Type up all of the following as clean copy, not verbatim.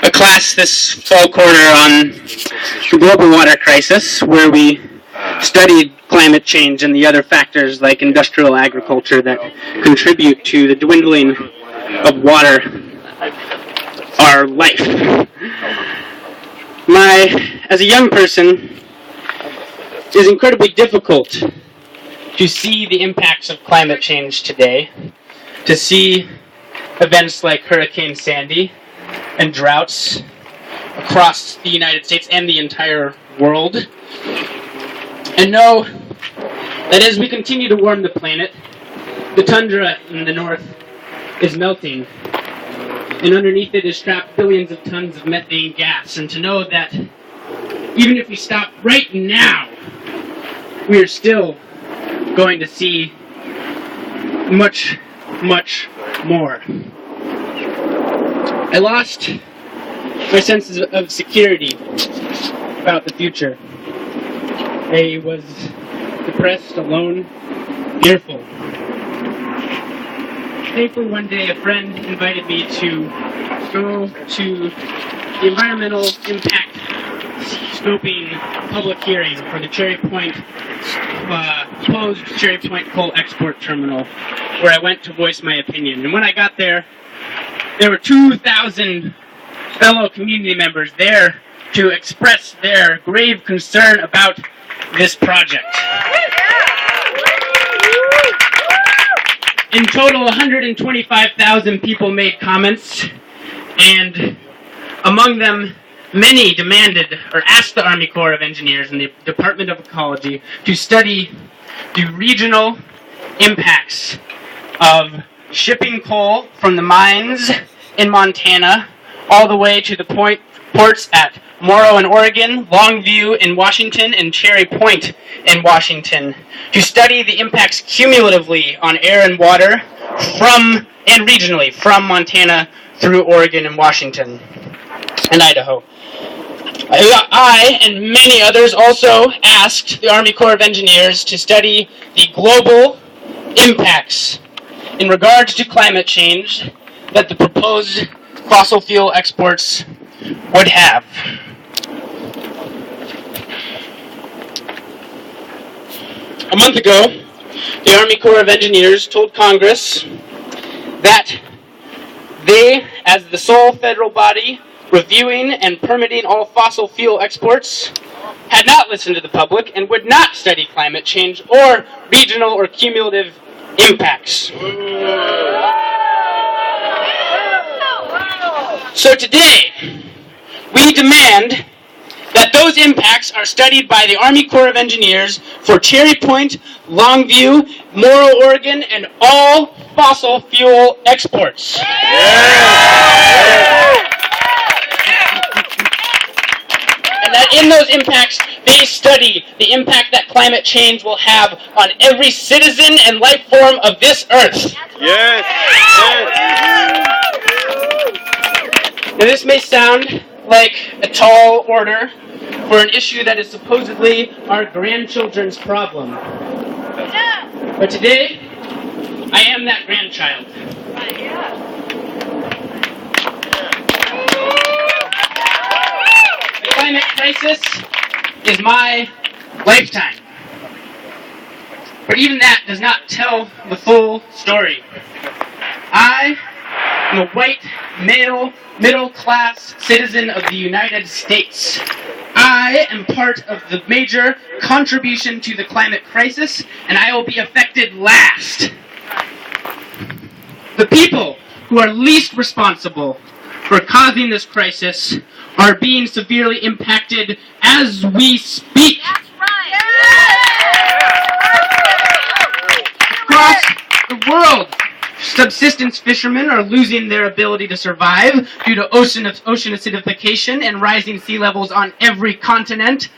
a class this fall quarter on the global water crisis, where we studied climate change and the other factors like industrial agriculture that contribute to the dwindling of water, our life. As a young person, it is incredibly difficult to see the impacts of climate change today, to see events like Hurricane Sandy and droughts across the United States and the entire world, and know that as we continue to warm the planet, the tundra in the north is melting, and underneath it is trapped billions of tons of methane gas, and to know that even if we stop right now, we are still going to see much, much more. I lost my sense of security about the future. I was depressed, alone, fearful. Thankfully, one day a friend invited me to go to the environmental impact scoping public hearing for the proposed Cherry Point coal export terminal, where I went to voice my opinion. And when I got there were 2,000 fellow community members there to express their grave concern about this project. In total, 125,000 people made comments, and among them, many demanded or asked the Army Corps of Engineers and the Department of Ecology to study the regional impacts of shipping coal from the mines in Montana all the way to the ports at Morrow in Oregon, Longview in Washington, and Cherry Point in Washington, to study the impacts cumulatively on air and water and regionally from Montana through Oregon and Washington and Idaho. I and many others also asked the Army Corps of Engineers to study the global impacts in regards to climate change that the proposed fossil fuel exports would have. A month ago, the Army Corps of Engineers told Congress that they, as the sole federal body reviewing and permitting all fossil fuel exports, had not listened to the public and would not study climate change or regional or cumulative impacts. So today, we demand that those impacts are studied by the Army Corps of Engineers for Cherry Point, Longview, Morrow, Oregon, and all fossil fuel exports. And that in those impacts, they study the impact that climate change will have on every citizen and life form of this earth. Yes. Now this may sound like a tall order for an issue that is supposedly our grandchildren's problem. But today, I am that grandchild. The climate crisis is my lifetime. But even that does not tell the full story. I am a white, male, middle-class citizen of the United States. I am part of the major contribution to the climate crisis, and I will be affected last. The people who are least responsible for causing this crisis are being severely impacted as we speak. That's right. Across the world, subsistence fishermen are losing their ability to survive due to ocean acidification and rising sea levels on every continent.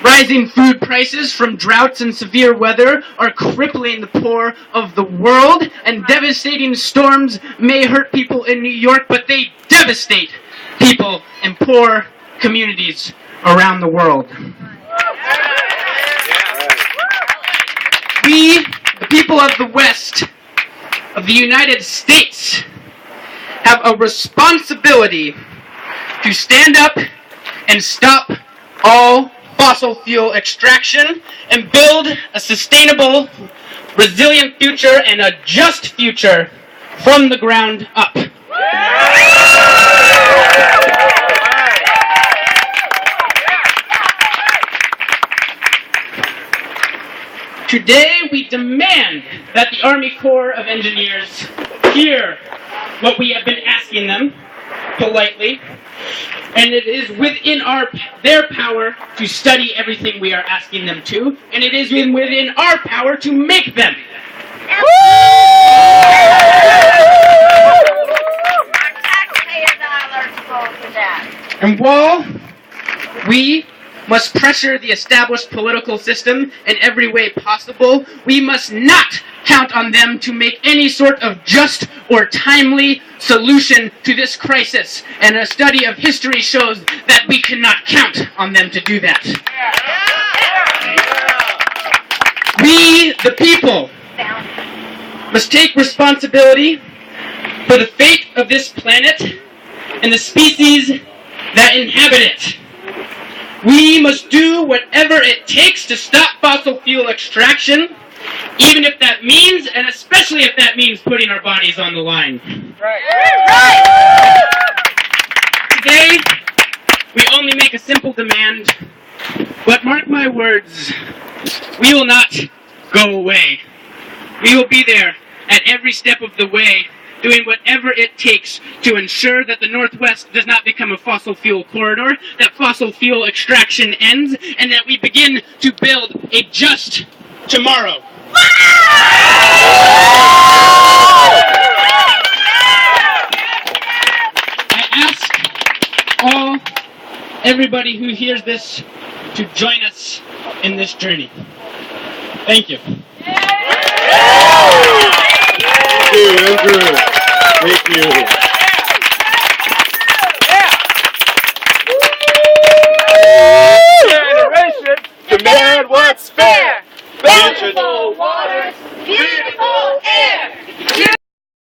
Rising food prices from droughts and severe weather are crippling the poor of the world, and devastating storms may hurt people in New York, but they devastate people in poor communities around the world. We, the people of the West, of the United States, have a responsibility to stand up and stop all fossil fuel extraction and build a sustainable, resilient future and a just future from the ground up. Today, we demand that the Army Corps of Engineers hear what we have been asking them politely, and it is within their power to study everything we are asking them to, and it is within our power to make them. Our taxpayer dollars go to that. And while we must pressure the established political system in every way possible, we must not count on them to make any sort of just or timely solution to this crisis. And a study of history shows that we cannot count on them to do that. We, the people, must take responsibility for the fate of this planet and the species that inhabit it. We must do whatever it takes to stop fossil fuel extraction, even if that means, and especially if that means putting our bodies on the line. Today, we only make a simple demand, but mark my words, we will not go away. We will be there at every step of the way, doing whatever it takes to ensure that the Northwest does not become a fossil fuel corridor, that fossil fuel extraction ends, and that we begin to build a just tomorrow. I ask everybody who hears this to join us in this journey. Thank you. Thank you, Andrew. Thank you.